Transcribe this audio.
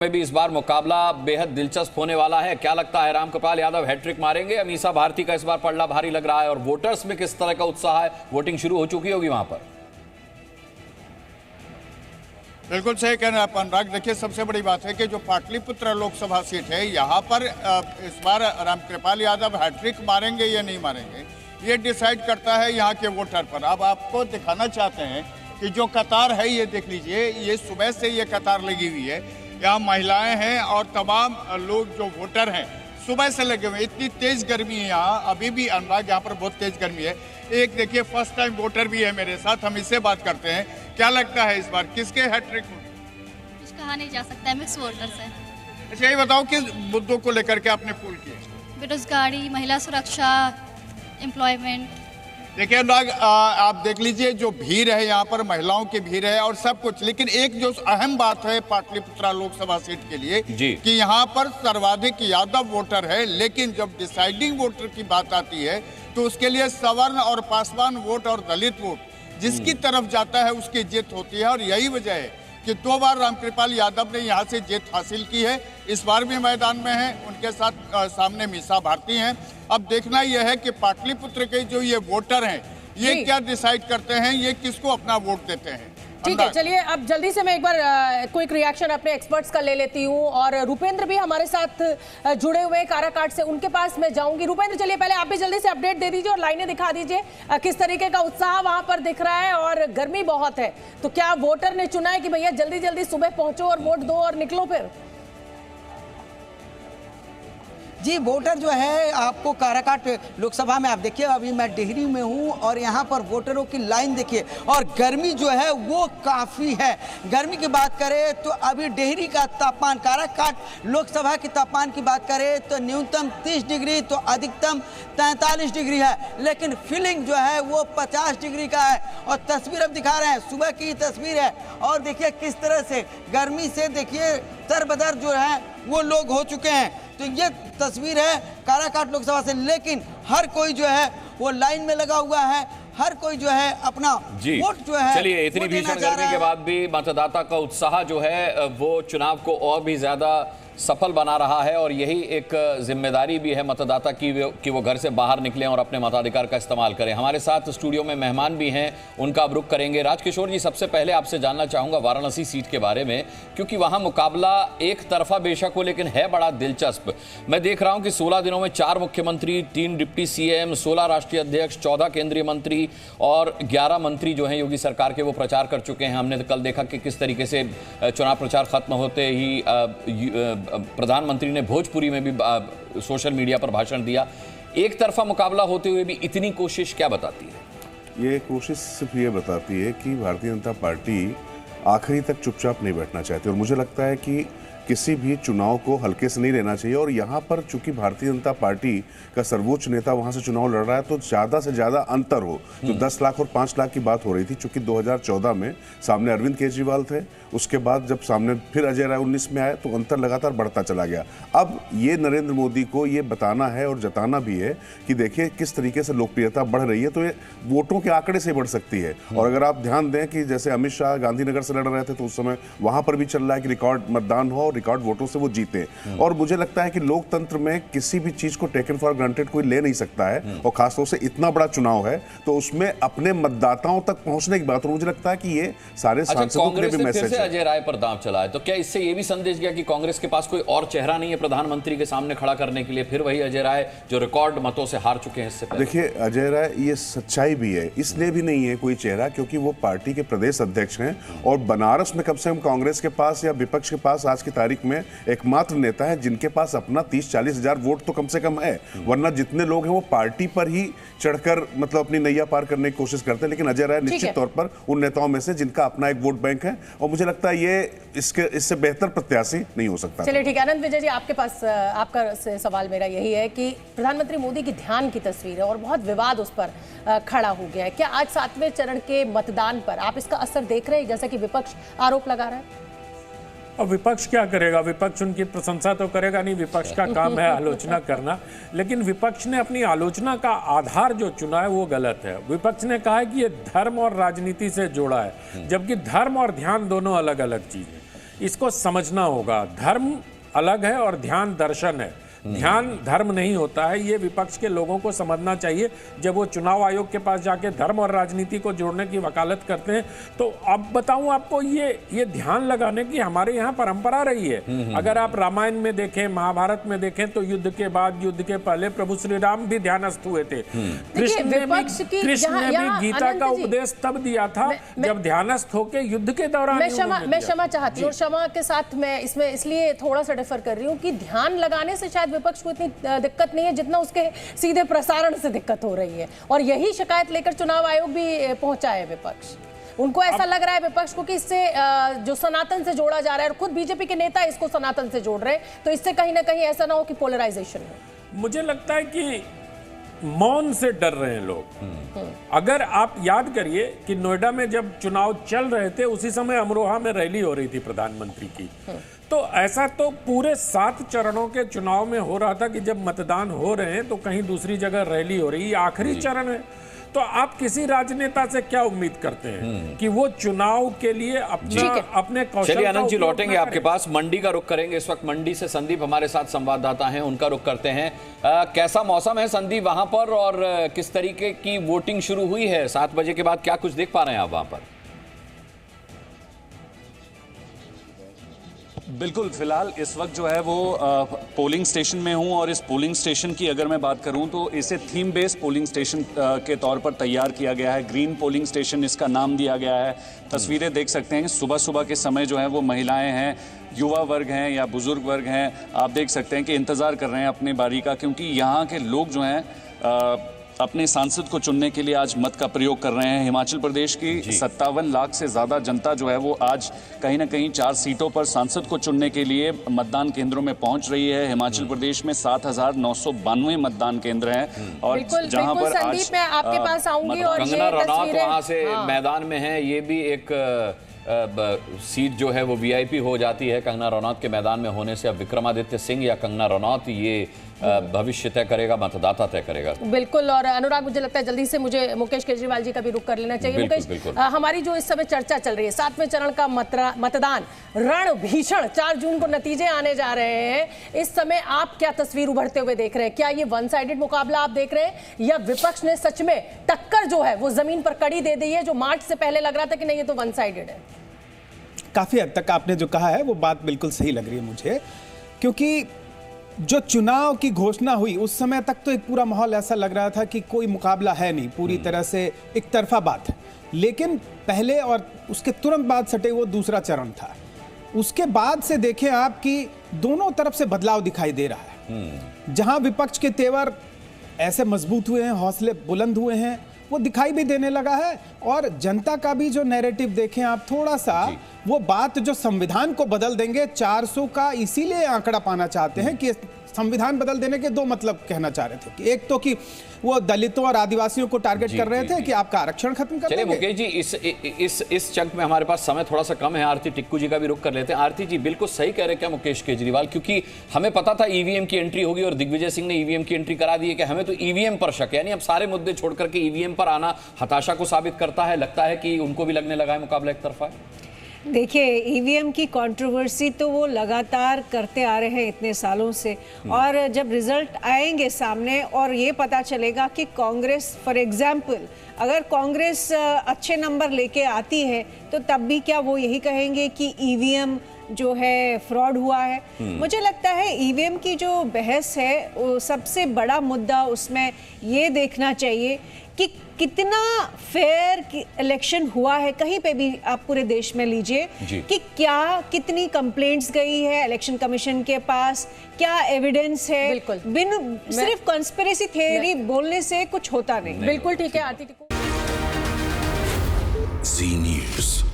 में भी इस बार मुकाबला बेहद दिलचस्प होने वाला है। क्या लगता है, रामकृपाल यादव हैट्रिक मारेंगे या मीसा भारती का इस बार पलड़ा भारी लग रहा है? और वोटर्स में किस तरह का उत्साह है? वोटिंग शुरू हो चुकी होगी वहां पर। बिल्कुल सही कह रहे हैं आप अनुराग। देखिए, सबसे बड़ी बात है कि जो पाटलिपुत्र लोकसभा सीट है, यहाँ पर इस बार रामकृपाल यादव हैट्रिक मारेंगे या नहीं मारेंगे, ये डिसाइड करता है यहाँ के वोटर पर। अब आपको दिखाना चाहते हैं कि जो कतार है, ये देख लीजिए, ये सुबह से ये कतार लगी हुई है। यहाँ महिलाएं हैं और तमाम लोग जो वोटर हैं सुबह से लगे हुए हैं। इतनी तेज गर्मी है यहाँ, अभी भी अनुराग यहाँ पर बहुत तेज गर्मी है। एक देखिए, फर्स्ट टाइम वोटर भी है मेरे साथ, हम इससे बात करते हैं। क्या लगता है इस बार किसके हैट्रिक होगी? कुछ कहा नहीं जा सकता है, मिक्स वोटर्स है। अच्छा, ये बताओ किस मुद्दों को लेकर के आपने पोल किया? बेरोजगारी, महिला सुरक्षा, एम्प्लॉयमेंट। देखिए अनुराग, आप देख लीजिए, जो भीड़ है यहाँ पर, महिलाओं की भीड़ है और सब कुछ। लेकिन एक जो अहम बात है पाटलिपुत्रा लोकसभा सीट के लिए कि यहाँ पर सर्वाधिक यादव वोटर है, लेकिन जब डिसाइडिंग वोटर की बात आती है तो उसके लिए सवर्ण और पासवान वोट और दलित वोट जिसकी तरफ जाता है उसकी जीत होती है। और यही वजह है कि 2 बार रामकृपाल यादव ने यहाँ से जीत हासिल की है। इस बार भी मैदान में है, उनके साथ सामने मीसा भारती हैं। अब देखना यह है कि पाटलिपुत्र के जो ये वोटर हैं, ये क्या डिसाइड करते हैं, ये किसको अपना वोट देते हैं। ठीक है, चलिए अब जल्दी से मैं एक बार क्विक रिएक्शन अपने एक्सपर्ट्स का ले लेती हूँ। और रुपेंद्र भी हमारे साथ जुड़े हुए काराकाट से, उनके पास मैं जाऊंगी। रुपेंद्र, चलिए पहले आप भी जल्दी से अपडेट दे दीजिए और लाइनें दिखा दीजिए, किस तरीके का उत्साह वहां पर दिख रहा है। और गर्मी बहुत है, तो क्या वोटर ने चुना है कि भैया जल्दी जल्दी सुबह पहुंचो और वोट दो और निकलो फिर? जी, वोटर जो है आपको काराकाट लोकसभा में, आप देखिए अभी मैं डेहरी में हूँ और यहाँ पर वोटरों की लाइन देखिए। और गर्मी जो है वो काफ़ी है। गर्मी की बात करें तो अभी डेहरी का तापमान, काराकाट लोकसभा के तापमान की बात करें तो न्यूनतम 30 डिग्री तो अधिकतम 43 डिग्री है, लेकिन फीलिंग जो है वो 50 डिग्री का है। और तस्वीर अब दिखा रहे हैं, सुबह की तस्वीर है और देखिए किस तरह से गर्मी से देखिए तरबदर जो है वो लोग हो चुके हैं। तो ये तस्वीर है काराकाट लोकसभा से, लेकिन हर कोई जो है वो लाइन में लगा हुआ है, हर कोई जो है अपना वोट जो है। चलिए, इतनी भीषण गर्मी के बाद भी मतदाता का उत्साह जो है वो चुनाव को और भी ज्यादा सफल बना रहा है। और यही एक जिम्मेदारी भी है मतदाता की कि वो घर से बाहर निकलें और अपने मताधिकार का इस्तेमाल करें। हमारे साथ स्टूडियो में मेहमान भी हैं, उनका अब रुख करेंगे। राजकिशोर जी, सबसे पहले आपसे जानना चाहूंगा वाराणसी सीट के बारे में, क्योंकि वहां मुकाबला एक तरफा बेशक हो लेकिन है बड़ा दिलचस्प। मैं देख रहा हूं कि 16 दिनों में 4 मुख्यमंत्री, 3 डिप्टी सीएम, 16 राष्ट्रीय अध्यक्ष, 14 केंद्रीय मंत्री और 11 मंत्री जो हैं योगी सरकार के, वो प्रचार कर चुके हैं। हमने कल देखा कि किस तरीके से चुनाव प्रचार खत्म होते ही प्रधानमंत्री ने भोजपुरी में भी सोशल मीडिया पर भाषण दिया। एक तरफा मुकाबला होते हुए भी इतनी कोशिश क्या बताती है? ये कोशिश सिर्फ ये बताती है कि भारतीय जनता पार्टी आखिरी तक चुपचाप नहीं बैठना चाहती। और मुझे लगता है कि किसी भी चुनाव को हल्के से नहीं लेना चाहिए। और यहाँ पर चूंकि भारतीय जनता पार्टी का सर्वोच्च नेता वहाँ से चुनाव लड़ रहा है, तो ज़्यादा से ज़्यादा अंतर हो। जो 10 लाख और 5 लाख की बात हो रही थी, चूंकि 2014 में सामने अरविंद केजरीवाल थे, उसके बाद जब सामने फिर अजय राय 19 में आए, तो अंतर लगातार बढ़ता चला गया। अब ये नरेंद्र मोदी को ये बताना है और जताना भी है कि देखिए किस तरीके से लोकप्रियता बढ़ रही है, तो ये वोटों के आंकड़े से बढ़ सकती है। और अगर आप ध्यान दें कि जैसे अमित शाह गांधीनगर से लड़ रहे थे, तो उस समय वहां पर भी चल रहा है कि रिकॉर्ड मतदान हो और रिकॉर्ड वोटों से वो जीते। और मुझे लगता है कि लोकतंत्र में किसी भी चीज को टेकन फॉर ग्रांटेड कोई ले नहीं सकता है। और खासतौर से इतना बड़ा चुनाव है, तो उसमें अपने मतदाताओं तक पहुंचने की बात। और मुझे लगता है कि ये सारे सांसदों के लिए भी मैसेज है। अजय राय पर दांव चला है, तो क्या इससे ये भी संदेश गया कि कांग्रेस के पास कोई और चेहरा नहीं है प्रधानमंत्री के सामने खड़ा करने के लिए? फिर वही अजय राय जो रिकॉर्ड मतों से हार चुके हैं इससे पहले। देखिए, अजय राय, ये सच्चाई भी है, इसलिए भी नहीं है कोई चेहरा क्योंकि वो पार्टी के प्रदेश अध्यक्ष हैं। और बनारस में कम से कम कांग्रेस के पास या विपक्ष के पास आज की तारीख में एकमात्र नेता है जिनके पास अपना 30-40 हजार वोट तो कम से कम है। वरना जितने लोग हैं वो पार्टी पर ही चढ़कर मतलब अपनी नैया पार करने की कोशिश करते हैं। लेकिन अजय राय निश्चित तौर पर उन नेताओं में से जिनका अपना एक वोट बैंक है। और मुझे लगता है ये इससे बेहतर प्रत्याशी नहीं हो सकता। चलिए ठीक है, आनंद विजय जी, आपके पास आपका सवाल मेरा यही है कि प्रधानमंत्री मोदी की ध्यान की तस्वीर है और बहुत विवाद उस पर खड़ा हो गया है। क्या आज 7वें चरण के मतदान पर आप इसका असर देख रहे हैं, जैसा कि विपक्ष आरोप लगा रहा है? और विपक्ष क्या करेगा? विपक्ष उनकी प्रशंसा तो करेगा नहीं, विपक्ष का काम है आलोचना करना। लेकिन विपक्ष ने अपनी आलोचना का आधार जो चुना है वो गलत है। विपक्ष ने कहा है कि ये धर्म और राजनीति से जोड़ा है, जबकि धर्म और ध्यान दोनों अलग अलग चीज़ है। इसको समझना होगा। धर्म अलग है और ध्यान दर्शन है। ध्यान धर्म नहीं होता है, ये विपक्ष के लोगों को समझना चाहिए। जब वो चुनाव आयोग के पास जाके धर्म और राजनीति को जोड़ने की वकालत करते हैं, तो अब बताऊं आपको, ये ध्यान लगाने की हमारे यहाँ परंपरा रही है। अगर आप रामायण में देखें, महाभारत में देखें, तो युद्ध के बाद, युद्ध के पहले प्रभु श्री राम भी ध्यानस्थ हुए थे। कृष्ण ने भी गीता का उपदेश तब दिया था जब ध्यानस्थ होके युद्ध के दौरान। मैं क्षमा चाहती हूँ, और क्षमा के साथ मैं इसमें इसलिए थोड़ा सा डिफर कर रही हूँ कि ध्यान लगाने से शायद विपक्ष को इतनी दिक्कत नहीं है जितना उसके सीधे प्रसारण से दिक्कत हो रही है, और यही शिकायत लेकर चुनाव आयोग भी पहुंचा है विपक्ष। उनको ऐसा लग रहा है विपक्ष को कि इससे जो सनातन से जोड़ा जा रहा है, और खुद बीजेपी के नेता इसको सनातन से जोड़ रहे हैं, तो इससे कहीं ना कहीं ऐसा ना हो कि पोलराइजेशन हो। मुझे लगता है कि मौन से डर रहे हैं लोग। अगर आप याद करिए कि नोएडा में जब चुनाव चल रहे थे, उसी समय अमरोहा में रैली हो रही थी प्रधानमंत्री की। तो ऐसा तो पूरे 7 चरणों के चुनाव में हो रहा था कि जब मतदान हो रहे हैं तो कहीं दूसरी जगह रैली हो रही है। आखिरी चरण है, तो आप किसी राजनेता से क्या उम्मीद करते हैं कि वो चुनाव के लिए अपने कौशल। चलिए आनंद जी, लौटेंगे आपके पास, मंडी का रुख करेंगे। इस वक्त मंडी से संदीप हमारे साथ संवाददाता हैं, उनका रुख करते हैं। कैसा मौसम है संदीप वहां पर, और किस तरीके की वोटिंग शुरू हुई है? 7 बजे के बाद क्या कुछ देख पा रहे हैं आप वहां पर? बिल्कुल, फिलहाल इस वक्त जो है वो पोलिंग स्टेशन में हूं, और इस पोलिंग स्टेशन की अगर मैं बात करूं तो इसे थीम बेस्ड पोलिंग स्टेशन के तौर पर तैयार किया गया है। ग्रीन पोलिंग स्टेशन इसका नाम दिया गया है। तस्वीरें देख सकते हैं, सुबह सुबह के समय जो है वो महिलाएं हैं, युवा वर्ग हैं या बुजुर्ग वर्ग हैं, आप देख सकते हैं कि इंतज़ार कर रहे हैं अपनी बारी का, क्योंकि यहाँ के लोग जो हैं अपने सांसद को चुनने के लिए आज मत का प्रयोग कर रहे हैं। हिमाचल प्रदेश की 57 लाख से ज़्यादा जनता जो है वो आज कहीं ना कहीं 4 सीटों पर सांसद को चुनने के लिए मतदान केंद्रों में पहुंच रही है। हिमाचल प्रदेश में 7,992 मतदान केंद्र हैं, और जहां पर आज मैं आपके पास आऊंगी, और कंगना रनौत वहां से मैदान में है। ये भी एक सीट जो है वो वीआईपी हो जाती है कंगना रनौत के मैदान में होने से। अब विक्रमादित्य सिंह या कंगना रनौत, ये भविष्य तय करेगा, मतदाता तय करेगा। बिल्कुल। और अनुराग, मुझे लगता है जल्दी से मुझे मुकेश केजरीवाल जी का भी रुख कर लेना चाहिए। मुकेश, हमारी जो इस समय चर्चा चल रही है, 7वें चरण का मतदान रण भीषण, 4 जून को नतीजे आने जा रहे हैं। इस समय आप क्या तस्वीर उभरते हुए देख रहे हैं? क्या ये वन साइडेड मुकाबला आप देख रहे हैं, या विपक्ष ने सच में टक्कर जो है वो जमीन पर कड़ी दे दी है, जो मार्च से पहले लग रहा था कि नहीं ये तो वन साइडेड है? काफी हद तक आपने जो कहा है वो बात बिल्कुल सही लग रही है मुझे, क्योंकि जो चुनाव की घोषणा हुई उस समय तक तो एक पूरा माहौल ऐसा लग रहा था कि कोई मुकाबला है नहीं, पूरी तरह से एक तरफा बात है। लेकिन पहले और उसके तुरंत बाद सटे वो दूसरा चरण था। उसके बाद से देखें आप कि दोनों तरफ से बदलाव दिखाई दे रहा है। जहां विपक्ष के तेवर ऐसे मजबूत हुए हैं, हौसले बुलंद हुए हैं, वो दिखाई भी देने लगा है। और जनता का भी जो नैरेटिव देखें आप थोड़ा सा, वो बात जो संविधान को बदल देंगे, 400 का इसीलिए आंकड़ा पाना चाहते हैं कि संविधान बदल देने के 2 मतलब कहना चाह रहे थे कि एक तो कि वो दलितों और आदिवासियों को टारगेट कर रहे थे कि आपका आरक्षण खत्म कर देंगे। मुकेश जी, इस चंक में हमारे पास समय थोड़ा सा कम है। आरती टिक्कू जी का भी रुख कर लेते हैं। आरती जी, बिल्कुल सही कह रहे हैं क्या मुकेश केजरीवाल? क्योंकि हमें पता था ईवीएम की एंट्री होगी, और दिग्विजय सिंह ने ईवीएम की एंट्री करा दी है कि हमें तो ईवीएम पर शक है। यानी अब सारे मुद्दे छोड़ करके ईवीएम पर आना हताशा को साबित करता है। लगता है कि उनको भी लगने लगा है मुकाबला एक तरफा है। देखिए, ईवीएम की कंट्रोवर्सी तो वो लगातार करते आ रहे हैं इतने सालों से, और जब रिजल्ट आएंगे सामने और ये पता चलेगा कि कांग्रेस, फॉर एग्जांपल, अगर कांग्रेस अच्छे नंबर लेके आती है तो तब भी क्या वो यही कहेंगे कि ईवीएम जो है फ्रॉड हुआ है? मुझे लगता है ईवीएम की जो बहस है, वो सबसे बड़ा मुद्दा उसमें ये देखना चाहिए कि कितना फेयर इलेक्शन हुआ है। कहीं पे भी आप पूरे देश में लीजिए कि क्या कितनी कंप्लेंट्स गई है इलेक्शन कमीशन के पास, क्या एविडेंस है। बिल्कुल, सिर्फ कॉन्स्पिरेसी थियरी बोलने से कुछ होता नहीं। बिल्कुल ठीक है आरती टिक्कू। जी न्यूज़।